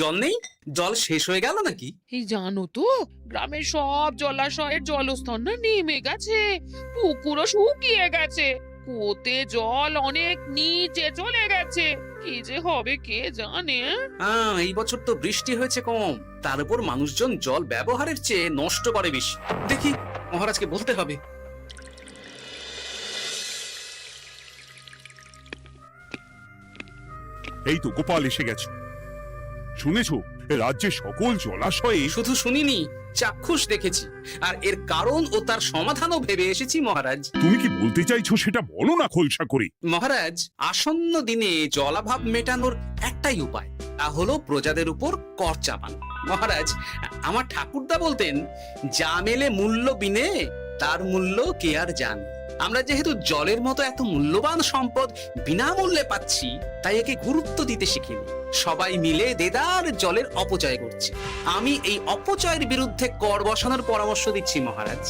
জল নেই? জল শেষ হয়ে গেল নাকি? এই জানো তো, গ্রামের সব জলাশয়ের জলস্তর না নেমে গেছে, পুকুরও শুকিয়ে গেছে, কুয়োতে জল অনেক নিচে চলে গেছে। কি যে হবে কে জানে। এই বছর তো বৃষ্টি হয়েছে কম, তার উপর মানুষজন জল ব্যবহারের চেয়ে নষ্ট করে বেশি। দেখি, মহারাজকে বলতে হবে। এই তো গোপাল এসে গেছে। শুনেছো, রাজ্যের সকল জলাশয়ে শুধু শুনিনি, চাক্ষুষ দেখেছি, আর এর কারণ ও তার সমাধানও ভেবে এসেছি মহারাজ। তুমি কি বলতে চাইছো সেটা বলো না খোলসা করে। মহারাজ, আসন্ন দিনে জলাভাব মেটানোর একটাই উপায়, তা হলো প্রজাদের উপর কর চাপানো। মহারাজ, আমার ঠাকুরদা বলতেন, যা মেলে মূল্য বিনে তার মূল্য কে আর জানে। আমরা যেহেতু জলের মতো এত মূল্যবান সম্পদ বিনামূল্যে পাচ্ছি, তাই একে গুরুত্ব দিতে শিখিনি। সবাই মিলে দেদার জলের অপচয় করছে। আমি এই অপচয়ের বিরুদ্ধে কর বসানোর পরামর্শ দিচ্ছি মহারাজ।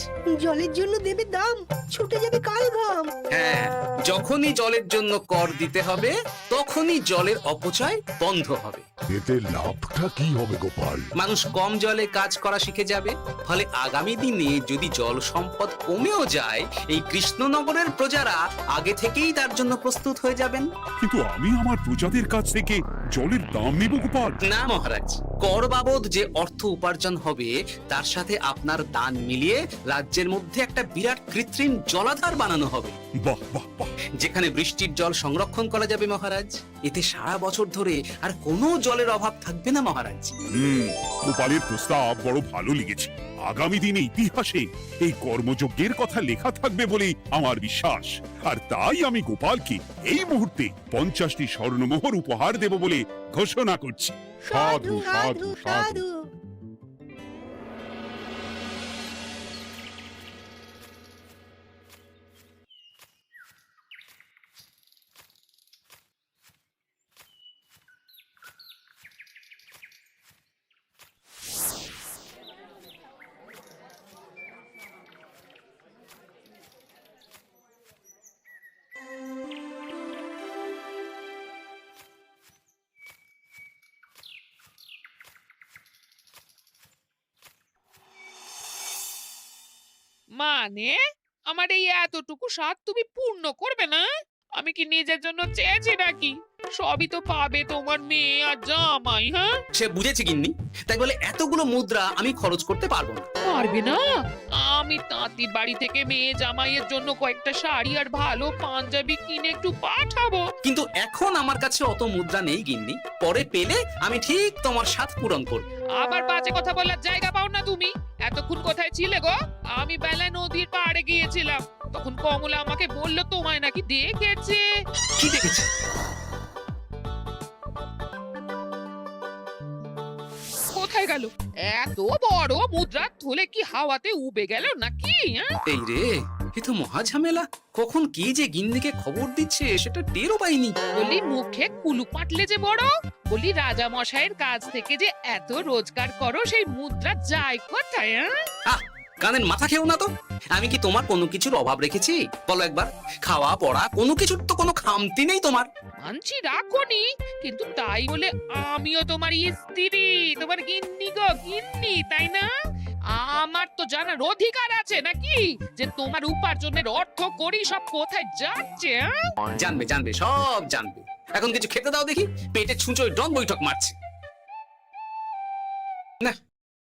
জলের জন্য দেবে দাম, ছুটে যাবে কাল ঘাম। হ্যাঁ, যখনই জলের জন্য কর দিতে হবে, তখনই জলের অপচয় বন্ধ হবে। এতে লাভটা কি হবে গোপাল? মানুষ কম জলে কাজ করা শিখে যাবে, ফলে আগামী দিনে যদি জল সম্পদ কমেও যায়, এই কৃষ্ণনগরের প্রজারা আগে থেকেই তার জন্য প্রস্তুত হয়ে যাবেন। কিন্তু আমি আমার প্রজাদের কাছ থেকে জলের দাম নেব গোপাল? না মহারাজ, কর বাবদ যে অর্থ উপার্জন হবে, তার সাথে আপনার দান মিলিয়ে রাজ্যের মধ্যে একটা বিরাট কৃত্রিম জলাধার বানানো হবে। বাহ বাহ বাহ! যেখানে বৃষ্টির জল সংরক্ষণ করা যাবে মহারাজ। এতে সারা বছর ধরে আর কোনো জলের অভাব থাকবে না মহারাজ। গোপালের প্রস্তাব বড় ভালো লেগেছে। আগামী দিনে ইতিহাসে এই কর্মযজ্ঞের কথা লেখা থাকবে বলেই আমার বিশ্বাস। আর তাই আমি গোপালকে এই মুহূর্তে 50টি স্বর্ণমোহর উপহার দেব বলে ঘোষণা করছি। সাধু সাধু সাধু। মানে আমার এই এতটুকু স্বাদ তুমি পূর্ণ করবে না? আমি কি নিজের জন্য চেয়েছি নাকি? সবই তো পাবে তোমার মেয়ে আর জামাই। হ্যাঁ, সে বুঝেছে গিন্নি, তাই বলে এতগুলো মুদ্রা আমি খরচ করতে পারবো না। পারবে না? আমি তাঁতির বাড়ি থেকে মেয়ে জামাইয়ের জন্য কয়েকটা শাড়ি আর ভালো পাঞ্জাবি কিনে একটু পাঠাবো। কিন্তু এখন আমার কাছে অত মুদ্রা নেই গিন্নি, পরে পেলে আমি ঠিক তোমার স্বাদ পূরণ করব। আবার বাজে কথা বলার জায়গা পাও না তুমি। এতক্ষণ কোথায় ছিলে গো? আমি বেলা নদীর পাড়ে গিয়েছিলাম, তখন কমলা আমাকে বলল তোমায় নাকি দেখেছে। কি দেখেছি? কোথায় গেল? এত বড় মুদ্রা থলে কি হাওয়াতে উবে গেল নাকি? এই রে, এ তো মহা ঝামেলা। কখন কি যে গিন্নিকে খবর দিচ্ছে সেটা টেরও পাইনি। বলি মুখে কুলু পাটলে যে বড়, বলি রাজা মশাইয়ের কাছ থেকে যে এত রোজগার করো, সেই মুদ্রা যায় কোথায়? আহ, কানের মাথা খেও না তো। আমি কি তোমার কোনো কিছুর অভাব রেখেছি? বলো একবার। খাওয়া পড়া কোনো কিছুর তো কোনো খামতি নেই তোমার। মানছি রাখোনি, কিন্তু তাই বলে আমিও তোমার স্ত্রী, তোমার গিন্নি গো গিন্নি, তাই না? আমার তো জানার অধিকার আছে নাকি যে তোমার উপার্জনের অর্থ করি সব কোথায় যাচ্ছে? জানবে জানবে, সব জানবে। এখন কিছু খেতে দাও দেখি, পেটে ছুঁচোয় ডন বৈঠক মারছে। না,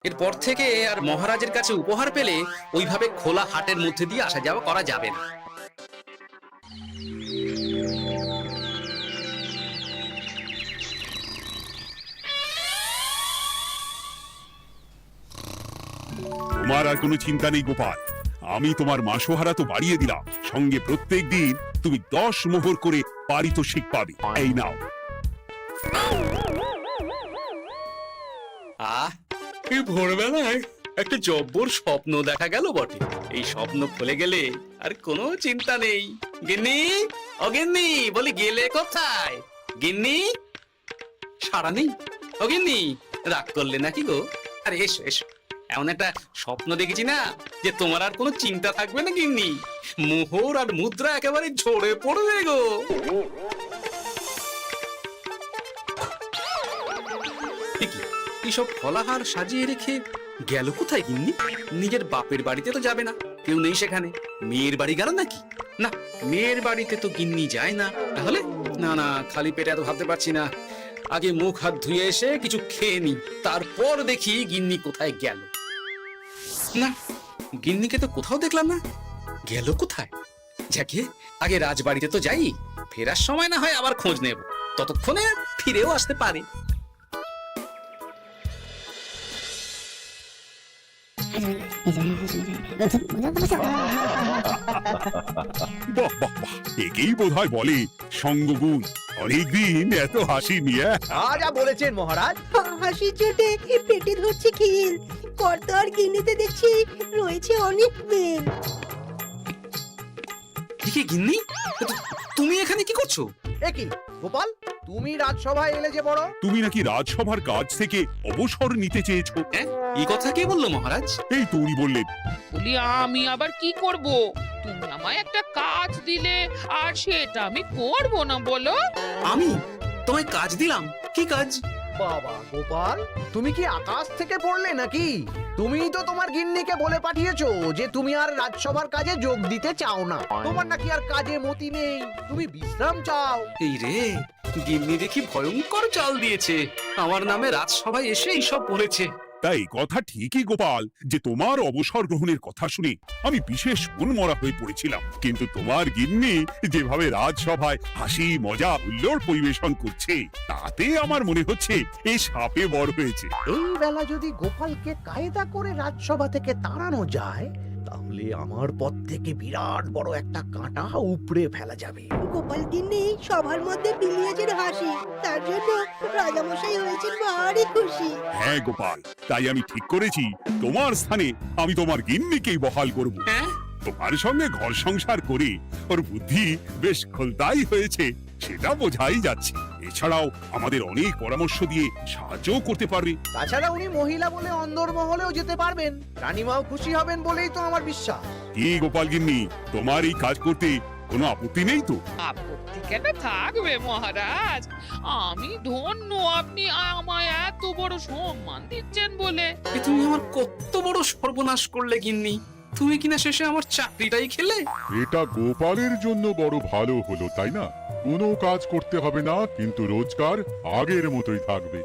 এরপর থেকে আর মহারাজের কাছে উপহার পেলে ওইভাবে খোলা হাটের মধ্যে দিয়ে আসা যাওয়া করা যাবে না। তোমার আর কোনো চিন্তা নেই গোপাল। আমি তোমার মাসোহারা তো বাড়িয়ে দিলাম, সঙ্গে প্রত্যেক দিন তুমি 10 মোহর করে পারিতোষিক পাবে। এই নাও। এই ভোরবেলায় একটা জব্বর স্বপ্ন দেখা গেল বটে। এই স্বপ্ন খুলে গেলে আর কোনো চিন্তা নেই। গিন্নি, ও গিন্নি, বলি গেলে কোথায়? গিন্নি, সারা নেই। ও গিন্নি, রাগ করলে নাকি গো? আরে এসো এসো, এমন একটা স্বপ্ন দেখেছি না যে তোমার আর কোনো চিন্তা থাকবে না গিন্নি। মোহর আর মুদ্রা একেবারে ঝরে পড়বে গো। এইসব ফলাহার সাজিয়ে রেখে গেল কোথায় গিন্নি? নিজের বাপের বাড়িতে তো যাবে না, কেউ নেই সেখানে। মেয়ের বাড়ি গেল নাকি? না, মেয়ের বাড়িতে তো গিন্নি যায় না। তাহলে না না, খালি পেটে এত ভাবতে পারছি না। আগে মুখ হাত ধুয়ে এসে কিছু খেয়ে নি, তারপর দেখি গিন্নি কোথায় গেল। না, গিন্নিকে তো কোথাও দেখলাম না। গেল কোথায়? যাকে আগে রাজবাড়িতে তো যাই, ফেরার সময় না হয় আবার খোঁজ নেব, ততক্ষণে ফিরেও আসতে পারে। বাহ বাহ বাহ, একেই বোধহয় বলে সঙ্গগুণ। অনেকদিন এত হাসি নিয়ে। যা বলেছেন মহারাজ। হাসির চোটে পেটে ধরছে খিল। কর্তা আর গিন্নিতে দেখছি রয়েছে অনেক বেল। কি গিন্নি, তুমি এখানে কি করছো? একই গোপাল, তুমি রাজসভায় এলে যে বড়। তুমি নাকি রাজসভার কাজ থেকে অবসর নিতে চেয়েছো? হ্যাঁ, এই কথা কে বললো মহারাজ? এই তো উনি বললেন। বলি আমি আবার কি করব? তুমি আমায় একটা কাজ দিলে আর সেটা আমি করব না বলো? আমি তোমায় কাজ দিলাম? কি কাজ? বাবা গোপাল, তুমি কি আকাশ থেকে পড়লে নাকি? তুমি তো তোমার গিন্নিকে বলে পাঠিয়েছো যে তুমি আর রাজসভার কাজে যোগ দিতে চাও না। তোমার নাকি আর কাজে মতি নেই, তুমি বিশ্রাম চাও। এই রে, গিন্নি দেখি ভয়ঙ্কর চাল দিয়েছে। আমার নামে রাজসভায় এসে এইসব বলেছে। তাই কথা ঠিকই গোপাল, যে তোমার অবসর গ্রহণের কথা শুনে আমি বিশেষ মনমরা হয়ে পড়েছিলাম। কিন্তু তোমার গিন্নি যেভাবে রাজসভায় হাসি মজা হুল্লোড় পরিবেশন করছে, তাতে আমার মনে হচ্ছে এই সাপে বড় হয়েছে। এই বেলা যদি গোপালকে কায়দা করে রাজসভা থেকে তাড়ানো যায়, তাহলে আমার পথ থেকে বিরাট বড় একটা কাঁটা উপড়ে ফেলা যাবে। গোপাল গিন্নি সবার মধ্যে বিলিয়েছেন হাসি, তার জন্য রাজামশাই হয়েছেন ভারী খুশি। হ্যাঁ গোপাল, তাই আমি ঠিক করেছি তোমার স্থানে আমি তোমার গিন্নিকেই বহাল করব। হ্যাঁ, তোমার সঙ্গে ঘর সংসার করে ওর বুদ্ধি বেশ খোলতাই হয়েছে, সেটা বোঝাই যাচ্ছে। এছাড়াও আমাদের অনেক পরামর্শ দিয়ে সাহায্যও করতে পারবে। তাছাড়া উনি মহিলা বলে অন্দরমহলেও যেতে পারবেন, রানীমাও খুশি হবেন বলেই তো আমার বিশ্বাস। কি গোপাল গিন্নি, তোমার এই কাজ করতে কোনো আপত্তি নেই তো? আপত্তি কেন থাকবে মহারাজ? আমি ধন্য আপনি আমায় এত বড় সম্মান দিচ্ছেন বলে। এ তুমি আমার কত বড় সর্বনাশ করলে গিন্নি। তুমি কিনা শেষে আমার চাকরিটাই খেলে। এটা গোপালের জন্য বড় ভালো হলো, তাই না? কোনো কাজ করতে হবে না, কিন্তু রোজগার আগের মতোই থাকবে।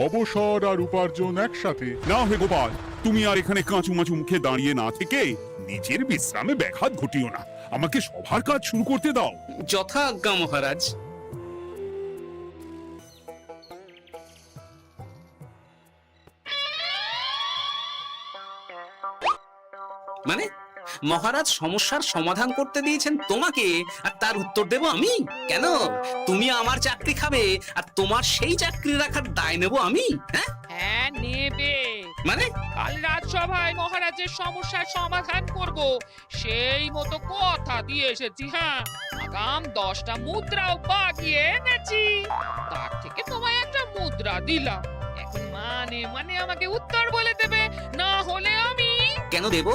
অবসর আর উপার্জন একসাথে। না হে গোপাল, তুমি আর এখানে কাঁচু মাচু মুখে দাঁড়িয়ে না থেকে নিজের বিশ্রামে ব্যাঘাত ঘটিও না। আমাকে সবার কাজ শুরু করতে দাও। যথা আজ্ঞা মহারাজ। মানে মহারাজ সমস্যার সমাধান করতে দিয়েছেন তোমাকে, আর তার উত্তর দেব আমি? কেন তুমি আমার চাকরি খাবে আর তোমার সেই চাকরি রাখার দায় নেব আমি? হ্যাঁ হ্যাঁ নেবে। মানে কাল রাজসভায় মহারাজের সমস্যার সমাধান করব, সেই মতো কথা দিয়ে এসেছি। হ্যাঁ, আগাম 10টা মুদ্রাও বাগিয়ে এনেছি। তার থেকে তোমায় একটা মুদ্রা দিলাম। এখন মানে মানে আমাকে উত্তর বলে দেবে, না হলে আমি কেন দেব?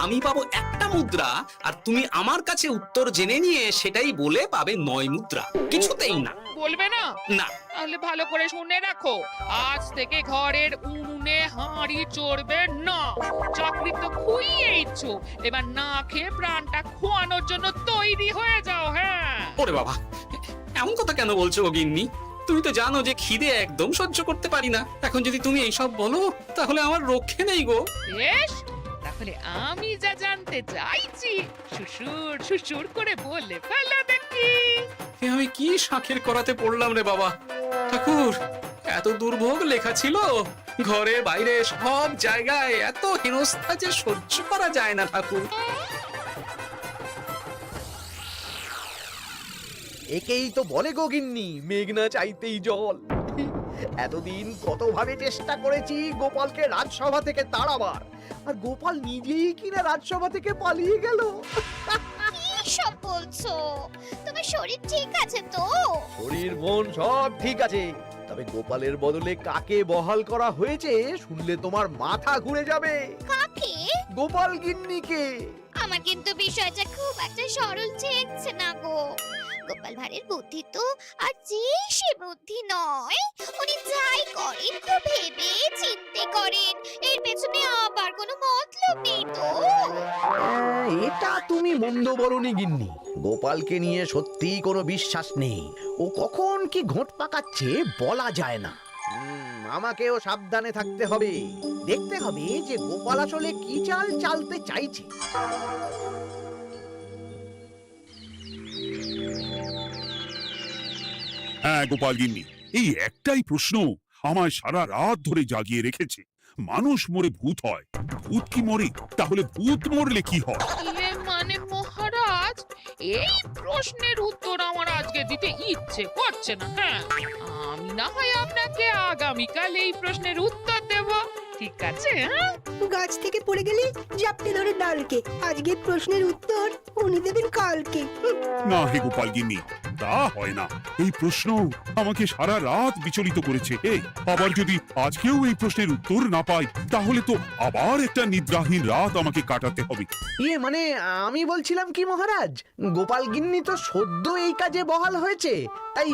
আমি পাবো একটা মুদ্রা, আর তুমি আমার কাছে উত্তর জেনে নিয়ে সেটাই বলে পাবে 9 মুদ্রা। কিছুতেই না। বলবে না? না। তাহলে ভালো করে শুনে রাখো, আজ থেকে ঘরের উনুনে হাঁড়ি চড়বে না। চাকরি তো খুইয়েইছ, এবার না খেয়ে প্রাণটা খোয়ানোর জন্য তৈরি হয়ে যাও। হ্যাঁ, ওরে বাবা, এমন কথা কেন বলছো গো গিন্নি? তুমি তো জানো যে খিদে একদম সহ্য করতে পারি না। এখন যদি তুমি এইসব বলো, তাহলে আমার রক্ষে নেই গো। বেশ, তাহলে আমি যা জানতে চাইছি শ্বশুর শ্বশুর করে বলে ফেলো দেখি। এ আমি কি শাঁখের করাতে পড়লাম রে বাবা। ঠাকুর, এত দুর্ভোগ লেখা ছিল, ঘরে বাইরে সব জায়গায় এত হেনস্থা যে সহ্য করা যায় না ঠাকুর। একেই তো বলে গো গিন্নি, মেঘ না চাইতেই জল। এতদিন কতভাবে চেষ্টা করেছি গোপালকে রাজসভা থেকে তাড়াবার, আর গোপাল নিজেই কিনা রাজসভা থেকে পালিয়ে গেল। কি সব বলছো? তোমার শরীর ঠিক আছে তো? শরীর মন সব ঠিক আছে, তবে গোপালের বদলে কাকে বহাল করা হয়েছে শুনলে তোমার মাথা ঘুরে যাবে। কাকে? গোপাল গিন্নিকে। আমার কিন্তু বিষয়টা খুব একটা সরল ঠেকছে না গো। গোপাল ভাঁড়ের বুদ্ধি তো আর যে সে বুদ্ধি নয়। উনি যাই করেন তো ভেবে চিন্তে করেন, এর পেছনে আবার কোনো মতলব নেই তো। এটা তুমি মন্দ বলনি গিন্নি। গোপালকে নিয়ে সত্যিই কোনো বিশ্বাস নেই। ও কখন কি ঘোট পাকাচ্ছে বলা যায় না। আমাকেও সাবধানে থাকতে হবে। দেখতে হবে যে গোপাল আসলে কি চাল চালতে চাইছে। হ্যাঁ গোপাল গিন্নি, এই একটাই প্রশ্ন আমায় সারা রাত ধরে জাগিয়ে রেখেছে। মানুষ মরে ভূত হয়, ভূত কি মরে? তাহলে ভূত মরলে কি হয়? মানে মহারাজ, এই প্রশ্নের উত্তর আমার আজকে দিতে ইচ্ছে করছে না। হ্যাঁ, আমি না হয় আপনাকে আগামীকাল এই প্রশ্নের উত্তর দেব, ঠিক আছে? হ্যাঁ, গাছ থেকে পড়ে গেলে জাপটে ধরে ডালকে। আজকের প্রশ্নের উত্তর উনি দেবেন কালকে। না হে গোপাল গিন্নি, তা হয় না। এই প্রশ্ন আমাকে সারা রাত বিচলিত করেছে। আবার যদি আজকেও এই প্রশ্নের উত্তর না পাই, তাহলে তো আবার একটা নিদ্রাহীন রাত আমাকে কাটাতে হবে। মানে আমি বলছিলাম কি মহারাজ, গোপাল গিন্নি তো সদ্য এই কাজে বহাল হয়েছে, তাই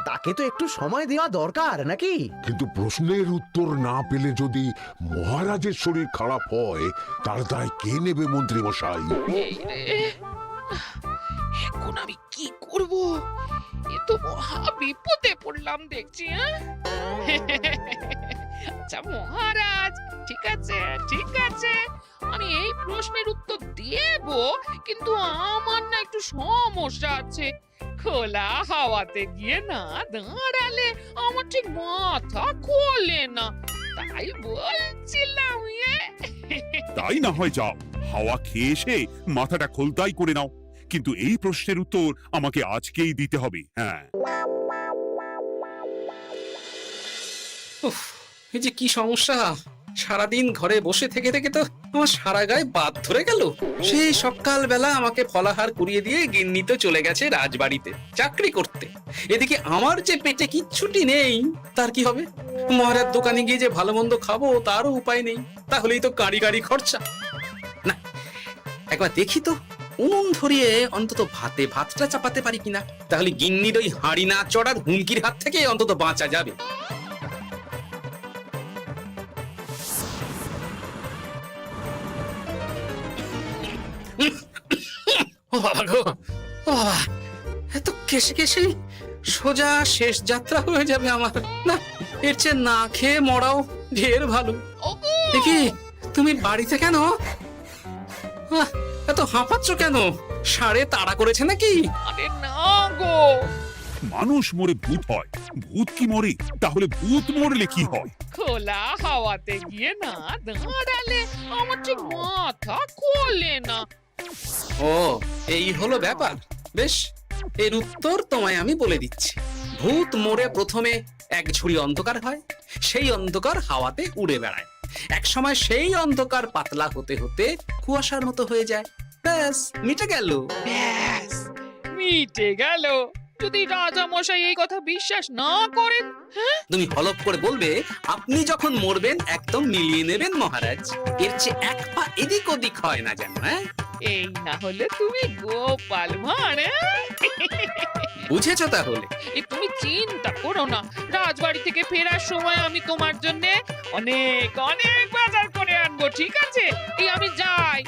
তাকে তো একটু সময় দেওয়া দরকার নাকি? কিন্তু প্রশ্নের উত্তর না পেলে যদি মহারাজের শরীর খারাপ হয়, তার দায় কে নেবে মন্ত্রী মশাই? এই রে, এখন আমি কি করব? এ তো মহা বিপদে পড়লাম দেখছি। হ্যাঁ, আচ্ছা মহারাজ, ঠিক আছে ঠিক আছে, আমি এই প্রশ্নের উত্তর দেব, কিন্তু আমার না একটু সমস্যা আছে। খোলা হাওয়াতে গিয়ে না দাঁড়ালে আমার ঠিক মাথা খোলে না, তাই বলছিলাম। তাই না হয় যাও, হাওয়া খেয়ে এসে মাথাটা খোলতাই করে নাও। কিন্তু এই প্রশ্নের উত্তর আমাকে আজকেই দিতে হবে। হ্যাঁ, উফ, এই যে কি সমস্যা! সারাদিন ঘরে বসে থেকে থেকে তো আমার সারা গায়ে বাদ ধরে গেল। সেই সকালবেলা আমাকে ফলাহার কুড়িয়ে দিয়ে গিন্নি তো চলে গেছে রাজবাড়িতে চাকরি করতে। এদিকে আমার যে পেটে কিচ্ছুটি নেই, তার কি হবে? মহারাজ দোকানে গিয়ে যে ভালো মন্দ খাবো তারও উপায় নেই। তাহলেই তো গাড়ি গাড়ি খরচা। না, একবার দেখি তো উনুন ধরিয়ে অন্তত ভাতটা চাপাতে পারি কিনা। তাহলে গিন্নির ওই হাঁড়ি না চড়ার হুমকির হাত থেকে অন্তত বাঁচা যাবে। ও বাবা গো, ও বাবা, এত কেসে কেসে সোজা শেষ যাত্রা হয়ে যাবে আমার। না, এর চেয়ে না খেয়ে মরাও ঢের ভালো। দেখি তুমি বাড়িতে কেন? এত হাঁপাচ্ছ কেন? সাড়ে তাড়া করেছে নাকি? আরে না গো, মানুষ মরে ভূত হয়, ভূত কি মরে? তাহলে ভূত মরলে কি হয়? খোলা হাওয়াতে গিয়ে না দাঁড়ালে আমার ঠিক মাথা খোলে না। ও, এই হলো ব্যাপার। বেশ, এর উত্তর তোমায় আমি বলে দিচ্ছি। ভূত মরে প্রথমে এক ঝুড়ি অন্ধকার হয়, সেই অন্ধকার হাওয়াতে উড়ে বেড়ায়। এক সময় সেই অন্ধকার পাতলা হতে হতে কুয়াশার মতো হয়ে যায়। ব্যাস, মিটে গেল। ব্যাস, মিটে গেল। যদি রাজা মশাই এই কথা বিশ্বাস না করেন, তুমি হলপ করে বলবে আপনি যখন মরবেন একদম মিলিয়ে নেবেন মহারাজ। এর চেয়ে এক পা এদিক ওদিক হয় না যেন। হ্যাঁ, এই না হলে তুমি গোপাল ভাঁড়। বুঝেছো তাহলে? এই তুমি চিন্তা করো না, রাজবাড়ি থেকে ফেরার সময় আমি তোমার জন্য অনেক অনেক বাজার করে আনবো, ঠিক আছে? এই আমি যাই।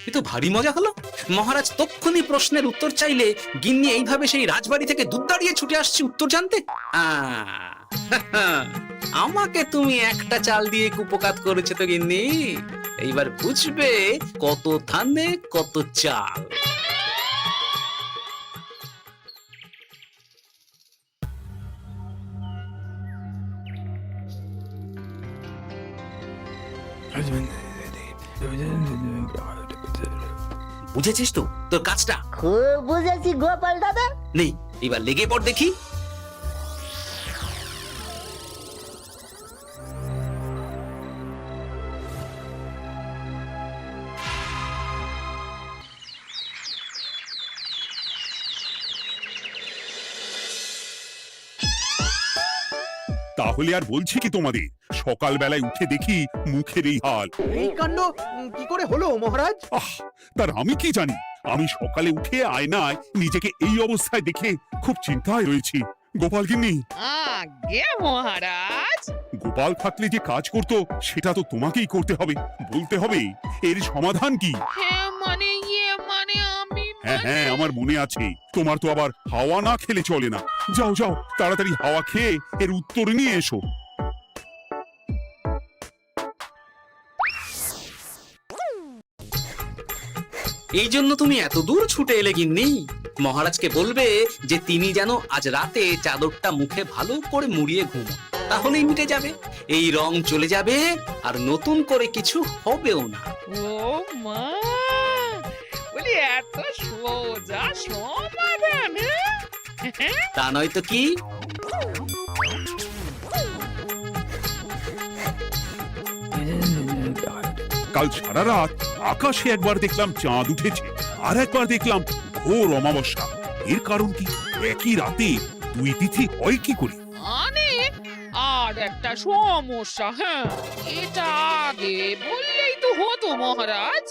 কিন্তু ভারী মজা হলো। মহারাজ তক্ষুনি প্রশ্নের উত্তর চাইলে গিন্নি এইভাবে সেই রাজবাড়ি থেকে দুধ দাঁড়িয়ে ছুটে আসছে উত্তর জানতে। আমাকে তুমি একটা চাল দিয়ে কুপকাত করেছো তো গিন্নি। এইবার বুঝবে কত ধানে কত চাল। বুঝেছিস তো তোর কাজটা? খুব বুঝেছি গোপাল দাদা। নেই, এবার লেগে পড় দেখি। তাহলে আর বলছি কি তোমাদের, সকালবেলায় উঠে দেখি মুখের এই হাল। এই কাণ্ড কি করে হলো মহারাজ? আহ, তার আমি কি জানি। আমি সকালে উঠে আয়নায় নিজেকে এই অবস্থায় দেখে খুব চিন্তায় রয়েছি। গোপাল গিন্নি, আগে মহারাজ। গোপাল থাকলে যে কাজ করতো সেটা তো তোমাকেই করতে হবে, বলতে হবে এর সমাধান কি। হ্যাঁ মানে আমি হ্যাঁ হ্যাঁ, আমার মনে আছে। তোমার তো আবার হাওয়া না খেলে চলে না। যাও যাও, তাড়াতাড়ি হাওয়া খেয়ে এর উত্তর নিয়ে এসো। এই জন্য তুমি এত দূর ছুটে এলে গিন্নি? মহারাজকে বলবে যে তিনি যেন আজ রাতে চাদরটা মুখে ভালো করে মুড়িয়ে ঘুমো, তাহলেই মিটে যাবে, এই রং চলে যাবে, আর নতুন করে কিছু হবেও না। ও মা, বলি এত সোজা সমাধান? হ্যাঁ? তা নয় তো কি? কাল সারা রাত আকাশে একবার দেখলাম চাঁদ উঠেছে, আর একবার দেখলাম ঘোর অমাবস্যা। এর কারণ কি? একই রাতে দুই তিথি হয় কি করে? মানে আর একটা সমস্যা। হ্যাঁ, এটা আগে বললেই তো হতো মহারাজ।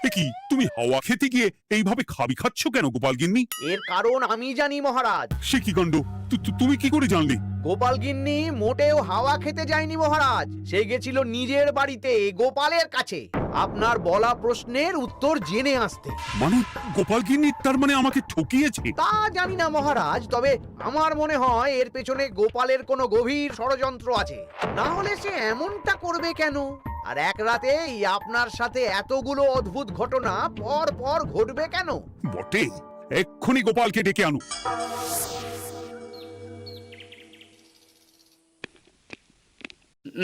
এ কি, তুমি হাওয়া খেতে গিয়ে এইভাবে খাবি খাচ্ছ কেন গোপাল গিন্নি? এর কারণ আমি জানি মহারাজ। সে কি কাণ্ড! তুমি কি করে জানলে? গোপাল গিন্নি মোটেও হাওয়া খেতে যায়নি মহারাজ, সে গেছিল নিজের বাড়িতে গোপালের কাছে আপনার বলা প্রশ্নের উত্তর জেনে আসতে। মানে গোপাল গিন্নি তার মানে আমাকে ঠকিয়েছে? তা জানি না মহারাজ, তবে আমার মনে হয় এর পেছনে গোপালের কোনো গভীর ষড়যন্ত্র আছে, না হলে সে এমনটা করবে কেন? আর এক রাতেই আপনার সাথে এতগুলো অদ্ভুত ঘটনা পর পর ঘটবে কেন? বটে, এক্ষুনি গোপালকে ডেকে আনো।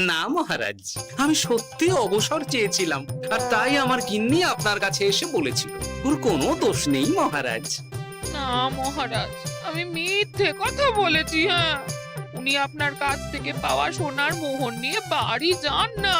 না মহারাজ, আমি সত্যি অবসর চেয়েছিলাম, আর তাই আমার গিন্নি আপনার কাছে এসে বলেছিল। ওর কোনো দোষ নেই মহারাজ। না মহারাজ, আমি মিথ্যে কথা বলেছি। হ্যাঁ, উনি আপনার কাছ থেকে পাওয়া সোনার মোহর নিয়ে বাড়ি যান না,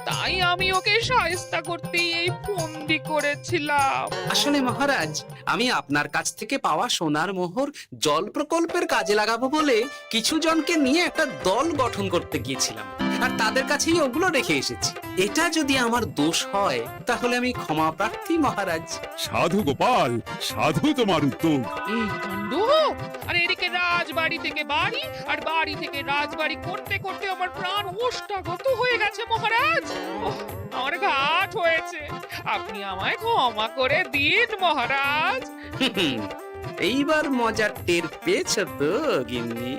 তাই আমি ওকে শায়েস্তা করতে এই ফন্দি করেছিলাম। আসলে মহারাজ, আমি আপনার কাছ থেকে পাওয়া সোনার মোহর জল প্রকল্পের কাজে লাগাবো বলে কিছু জনকে নিয়ে একটা দল গঠন করতে গিয়েছিলাম, আর তাদের কাছেই ওগুলো রেখে এসেছি। এটা যদি আমার দোষ হয় তাহলে আমি ক্ষমা প্রার্থী মহারাজ। সাধু গোপাল, সাধু তোমার উত্তর। এই কাণ্ড! আর এদিকে রাজবাড়ি থেকে বাড়ি, আর বাড়ি থেকে রাজবাড়ি করতে করতে আমার প্রাণ ওষ্ঠাগত হয়ে গেছে মহারাজ। ওহ, আমার ঘাট হয়েছে, আপনি আমায় ক্ষমা করে দিন মহারাজ। এইবার মজার টের পেয়েছ তো গিন্নি?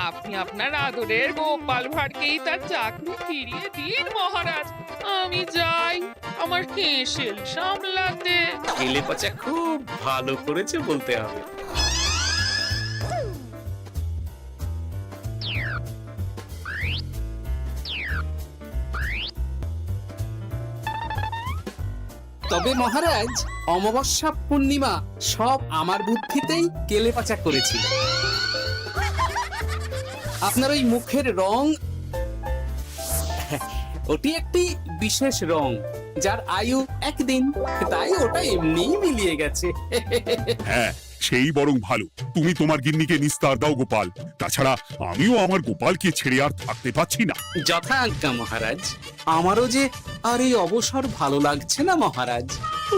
আপনি আপনার আদরের গোপাল ভাঁড়কেই তার চাকরি ফিরিয়ে দিন মহারাজ। আমি যাই আমার হেসেল সামলাতে। গেলে পচা খুব ভালো করেছে বলতে হবে। তবে মহারাজ, অমাবস্যা পূর্ণিমা সব আমার বুদ্ধিতেই কেলেপাচা করেছিল। আপনার ওই মুখের রং, ওটি একটি বিশেষ রং যার আয়ু একদিন, তাই ওটা এমনিই মিলিয়ে গেছে। হ্যাঁ, সেই বরং ভালো। তুমি তোমার গিন্নিকে নিস্তার দাও গোপাল, তাছাড়া আমিও আমার গোপালকে ছেড়ে আর থাকতে পারছি না। যথা আজ্ঞা মহারাজ। আমারও যে আর এই অবসর ভালো লাগছে না মহারাজ।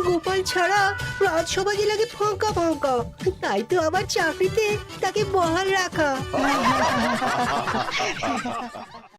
গোপাল ছাড়া রাজসভা যে লাগে ফাঁকা ফাঁকা, তাই তো আবার চাকরিতে তাকে বহাল রাখা।